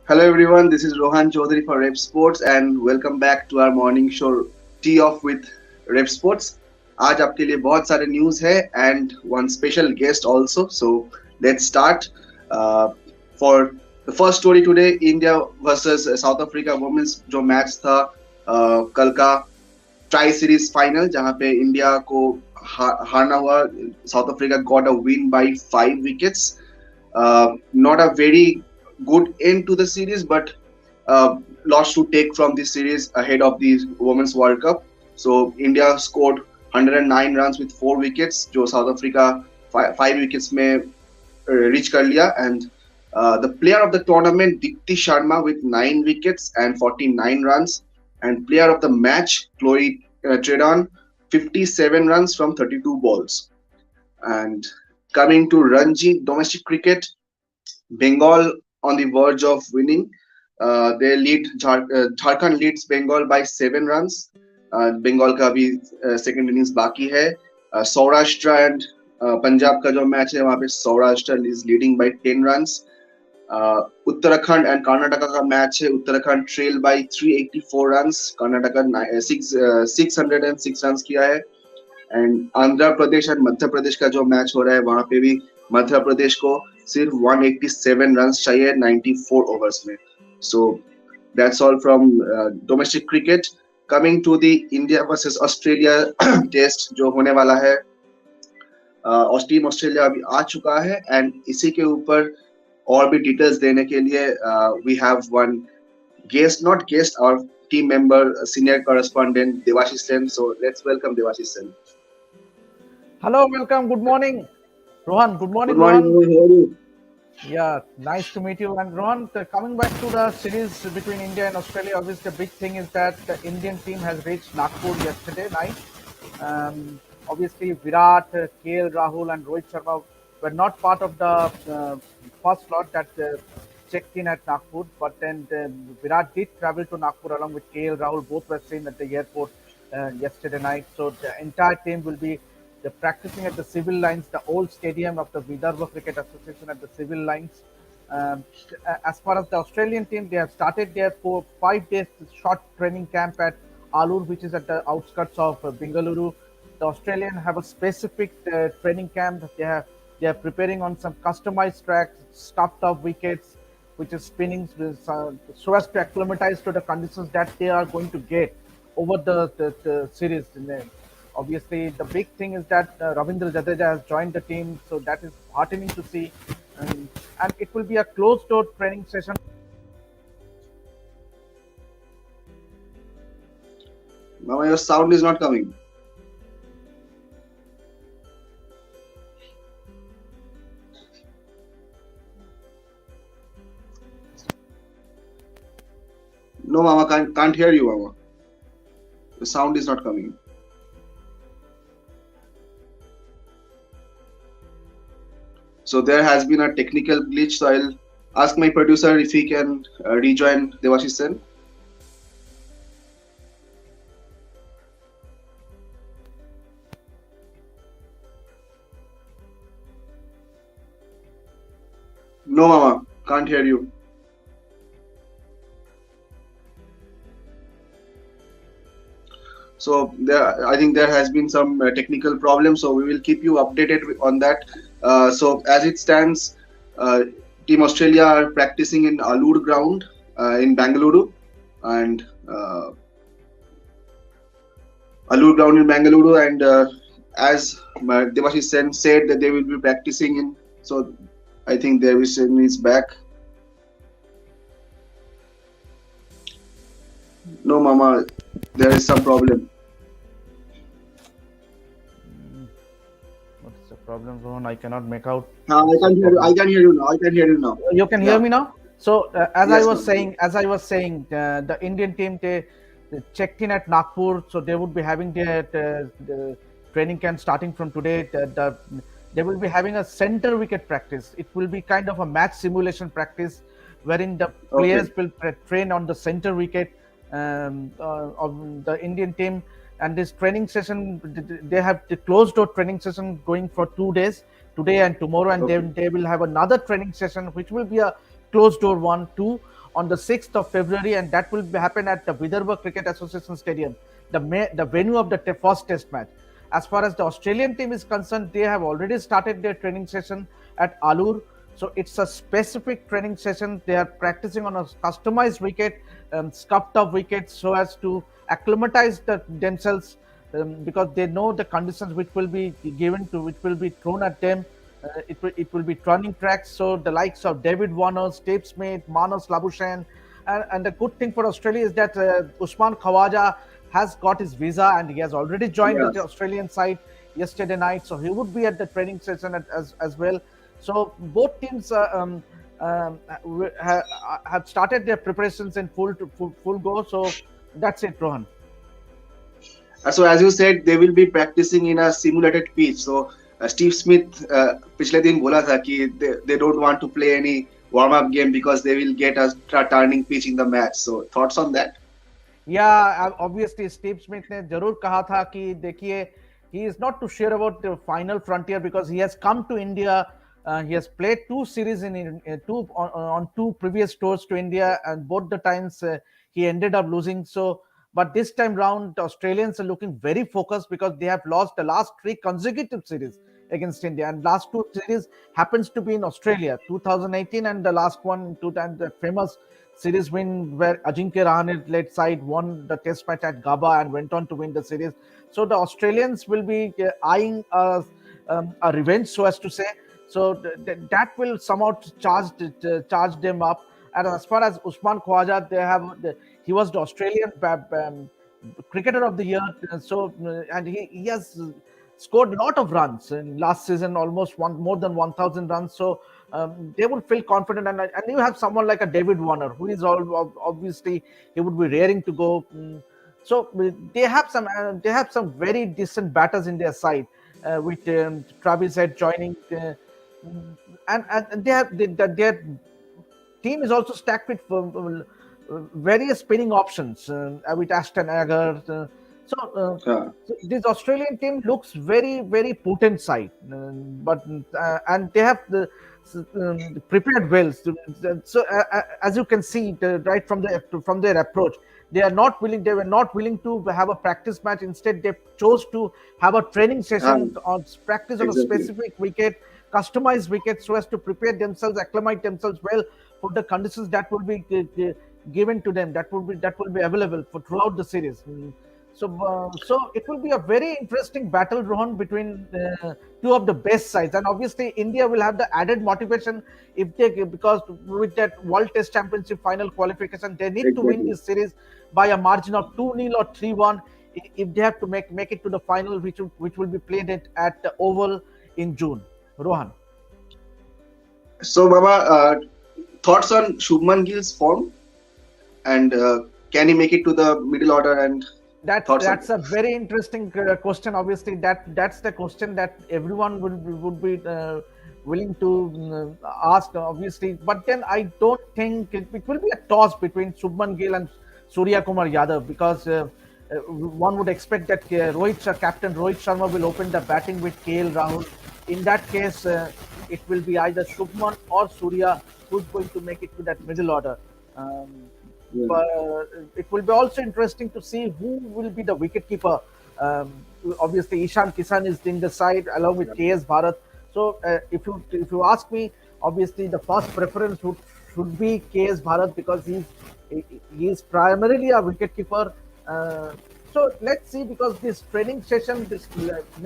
Hello everyone, this is Rohan Chaudhary for Revsportz and welcome back to our morning show Tea Off with Revsportz. आज आपके लिए बहुत सारे news है and one special guest also. So let's start. Uh, for the first story today, India versus South Africa women's जो match था कल का ट्राई सीरीज फाइनल जहाँ पे इंडिया को हारना हुआ. South Africa got a win bye 5 wickets. Not a very good end to the series, but lots to take from this series ahead of the Women's World Cup. So India scored 109 runs with 4 wickets, जो South Africa 5 wickets में reach कर लिया. And the player of the tournament, Dipti Sharma, with 9 wickets and 49 runs, and player of the match, Chloe Tredon, 57 runs from 32 balls. And coming to Ranji domestic cricket, Bengal on the verge of winning. They lead Jharkhand leads Bengal by 7 runs. Bengal का अभी second innings बाकी है. Saurashtra and Punjab का जो match है वहां पे Saurashtra is leading by 10 runs. Uttarakhand and Karnataka का मैच है. Uttarakhand trail by 384 runs. Karnataka 606 runs किया है. एंड आंध्र प्रदेश एंड मध्य प्रदेश का जो मैच हो रहा है वहां पे भी मध्य प्रदेश को सिर्फ 187 रन्स चाहिए 94 ओवर्स में. So that's all from domestic cricket. Coming to the India versus Australia test जो होने वाला है. टीम ऑस्ट्रेलिया अभी आ चुका है एंड इसी के ऊपर और भी डिटेल्स देने के लिए we have one guest, not guest, और team member, senior correspondent Devashish Sen. So let's welcome Devashish Sen. Hello, welcome. Good morning, Rohan. Good morning, Good morning. Rohan. How are you? Yeah, nice to meet you. And Rohan, coming back to the series between India and Australia, obviously the big thing is that the Indian team has reached Nagpur yesterday night. Obviously, Virat, KL Rahul, and Rohit Sharma were not part of the first lot that checked in at Nagpur, but then Virat did travel to Nagpur along with KL Rahul. Both were seen at the airport yesterday night. So the entire team will be practicing at the civil lines, the old stadium of the Vidarbha Cricket Association at the civil lines. As far as the Australian team, they have started their 5 days short training camp at Alur, which is at the outskirts of Bengaluru. The Australian have a specific training camp. They are preparing on some customized tracks, stuffed up wickets, which is spinning so as to acclimatize to the conditions that they are going to get over the series. Obviously, the big thing is that Ravindra Jadeja has joined the team, so that is heartening to see. And it will be a closed-door training session. Mama, your sound is not coming. No, Mama, can't hear you, Mama. The sound is not coming. So there has been a technical glitch. So I'll ask my producer if he can rejoin Devashish Sen. No, Mama, can't hear you. So I think there has been some technical problem. So we will keep you updated on that. So as it stands, Team Australia are practicing in Alur ground in Bengaluru, and as Devashish Sen said that they will be practicing in. So I think Devashish Sen is back. No, Mama, there is some problem. What's the problem, Rohan? I cannot make out. I can hear you. I can hear you now. I can hear you now. You can hear me now. So as Yes, I was saying, the Indian team they checked in at Nagpur, so they would be having their the training camp starting from today. They will be having a center wicket practice. It will be kind of a match simulation practice, wherein the players will train on the center wicket of the Indian team. And this training session, they have the closed door training session going for 2 days, today and tomorrow, and then they will have another training session which will be a closed door one too on the 6th of February, and that will happen at the Vidarbha Cricket Association Stadium, the venue of the first Test match. As far as the Australian team is concerned, they have already started their training session at Alur. So it's a specific training session. They are practicing on a customized wicket, scuffed up wickets, so as to acclimatize themselves, because they know the conditions which will be which will be thrown at them. It will be turning tracks. So the likes of David Warner, Steve Smith, Manas Labuschagne, and the good thing for Australia is that Usman Khawaja has got his visa and he has already joined the Yes. Australian side yesterday night. So he would be at the training session as well. So both teams have started their preparations in full go. So that's it, Rohan. So as you said, they will be practicing in a simulated pitch. So Steve Smith पिछले दिन बोला था कि they don't want to play any warm up game because they will get a turning pitch in the match. So thoughts on that? Yeah, obviously Steve Smith ने जरूर कहा था कि देखिए, he is not too sure about the final frontier because he has come to India. He has played two series on two previous tours to India, and both the times he ended up losing. So, but this time round, the Australians are looking very focused because they have lost the last three consecutive series against India, and last two series happens to be in Australia, 2018, and the last one, the famous series win where Ajinkya Rahane led side won the Test match at Gaba and went on to win the series. So the Australians will be eyeing a revenge, so as to say. So that will somehow charge them up. And as far as Usman Khawaja, he was the Australian cricketer of the year. And he has scored a lot of runs in last season, almost more than 1,000 runs. So they will feel confident, and you have someone like a David Warner, who is obviously he would be raring to go. So they have some very decent batters in their side, with Travis Head joining, and their team is also stacked with various spinning options, with Ashton Agar. So, Yeah. so this Australian team looks very, very potent side, but and they have prepared well. So, as you can see, right from their approach, they are not willing. They were not willing to have a practice match. Instead, they chose to have a training session on practice on a Exactly. specific wicket, customized wicket, so as to prepare themselves, acclimate themselves well for the conditions that will be given to them. That will be available for throughout the series. So it will be a very interesting battle, Rohan, between two of the best sides, and obviously India will have the added motivation if they because with that World Test Championship final qualification, they need to win Exactly. this series by a margin of 2-0 or 3-1 if they have to make it to the final, which will be played at the Oval in June. Rohan. So Baba, thoughts on Shubman Gill's form, and can he make it to the middle order, and That's thoughts on that's that? a very interesting question. Obviously, that's the question that everyone would be willing to ask. Obviously, but then I don't think it will be a toss between Shubman Gill and Surya Kumar Yadav, because one would expect that Captain Rohit Sharma will open the batting with KL Rahul. In that case, it will be either Shubman or Surya who's going to make it to that middle order. Um, Yeah. but it will be also interesting to see who will be the wicketkeeper. Um, Obviously, Ishan Kisan is in the side along with KS Bharat. So, if you ask me, obviously the first preference should be KS Bharat, because he is primarily a wicketkeeper. Uh, so let's see, because this training session, this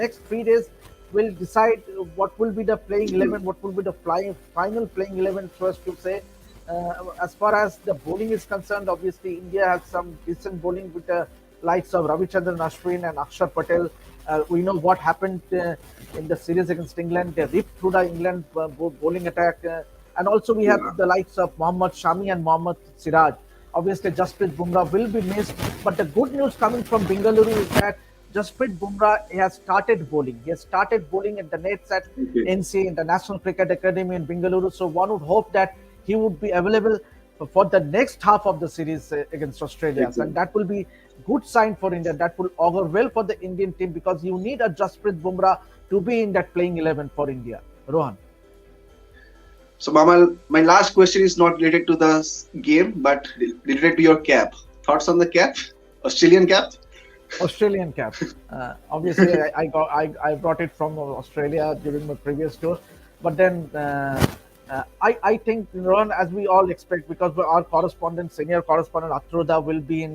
next 3 days, will decide what will be the playing 11, what will be the final playing 11, first to say. As far as the bowling is concerned, obviously India has some decent bowling with the likes of Ravichandran Ashwin and Akshar Patel. We know what happened in the series against England. They ripped through the England bowling attack. And also we have Yeah. the likes of Mohammad Shami and Mohammad Siraj. Obviously, Jasprit Bumrah will be missed. But the good news coming from Bengaluru is that Jasprit Bumrah has started bowling. He has started bowling at the nets at Okay. NC, International Cricket Academy in Bengaluru. So one would hope that he would be available for the next half of the series against Australia, and Exactly. that will be good sign for India. That will augur well for the Indian team, because you need a Jasprit Bumrah to be in that playing 11 for India. Rohan. So, Mama, my last question is not related to the game, but related to your cap. Thoughts on the cap? Australian cap? Australian cap. Obviously, I brought it from Australia during my previous tour, but then I think, Ron, as we all expect, because our correspondent, senior correspondent Atroda will be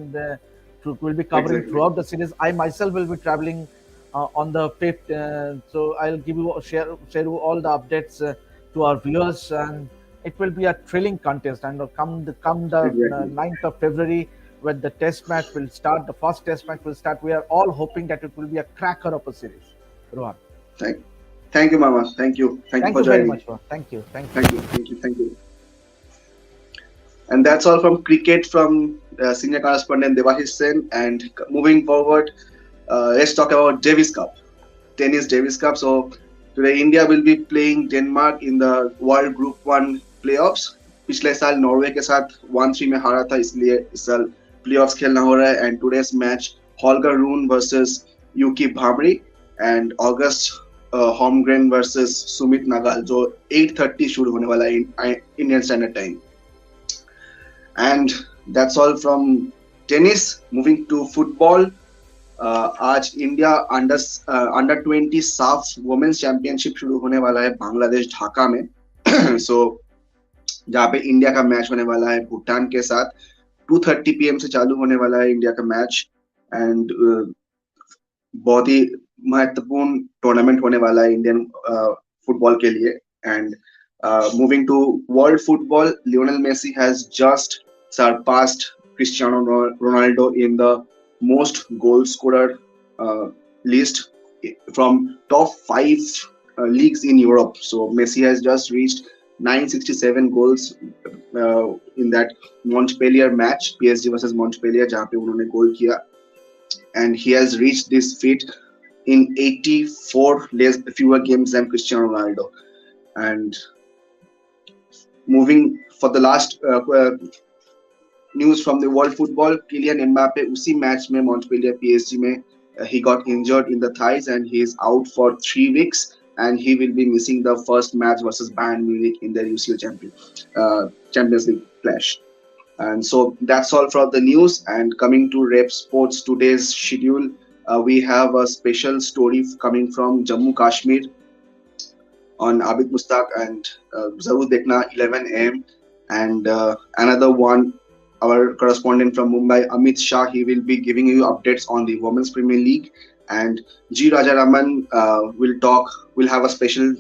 will be covering Exactly. throughout the series. I myself will be traveling on the 5th, so I'll give you share you all the updates to our viewers, and it will be a thrilling contest. And come the Exactly. 9th of February, when the test match will start, the first test match will start. We are all hoping that it will be a cracker of a series. Rohan, Thank, thank you, Mama. Thank you. Thank you thank for you very joining. much, Rohan. Thank you, thank you. Thank you. Thank you. Thank you. And that's all from cricket from senior correspondent Devahis Sen. And moving forward, let's talk about Davis Cup, tennis Davis Cup. So today India will be playing Denmark in the World Group One playoffs. पिछले साल Norway के साथ 1-3 में हारा था, इसलिए इस साल प्लेऑफ्स खेलना हो रहा है. And today's match Holger Rune versus Yuki Bhambri and August Holmgren versus Sumit Nagal, जो 8:30 शुरू होने वाला है Indian standard time. And that's all from tennis. Moving to football, आज India under 20 SAFF women's championship शुरू होने वाला है बांग्लादेश ढाका में. सो जहाँ पे इंडिया का मैच होने वाला है भूटान के साथ. 2:30 PM से चालू होने वाला है इंडिया का मैच. एंड बहुत ही महत्वपूर्ण टूर्नामेंट होने वाला है इंडियन फुटबॉल के लिए. And moving to world football, Lionel Messi has just surpassed Cristiano Ronaldo in the most goal scorer list from top 5 leagues in Europe. So Messi has just reached 967 goals in that Montpellier match, PSG versus Montpellier, जहाँ पे उन्होंने गोल किया. And he has reached this feat in 84 fewer games than Cristiano Ronaldo. And moving for the last news from the world football, Kylian Mbappe उसी match में Montpellier PSG में he got injured in the thighs and he is out for 3 weeks, and he will be missing the first match versus Bayern Munich in their UCL Champions League clash. And so that's all for the news. And coming to Revsportz today's schedule, we have a special story coming from Jammu Kashmir on Abid Mustaq, and Zarur Dekhna 11 a.m. And another one, our correspondent from Mumbai, Amit Shah, he will be giving you updates on the Women's Premier League. And G. Rajaraman will have a special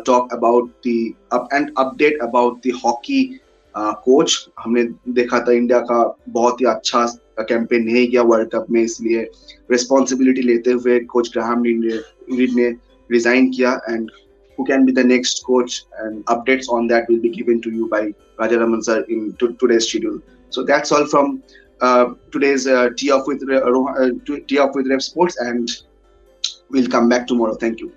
talk about the and update about the hockey coach. हमने देखा था India का बहुत ही अच्छा campaign नहीं किया world cup में, इसलिए रिस्पॉन्सिबिलिटी लेते हुए कोच ग्राहम रीड ने रिजाइन किया. And who can be the next coach, and updates on that will be given to you by Rajaraman sir in today's schedule. So that's all from today's Tee Off with Revsportz, and we'll come back tomorrow. Thank you.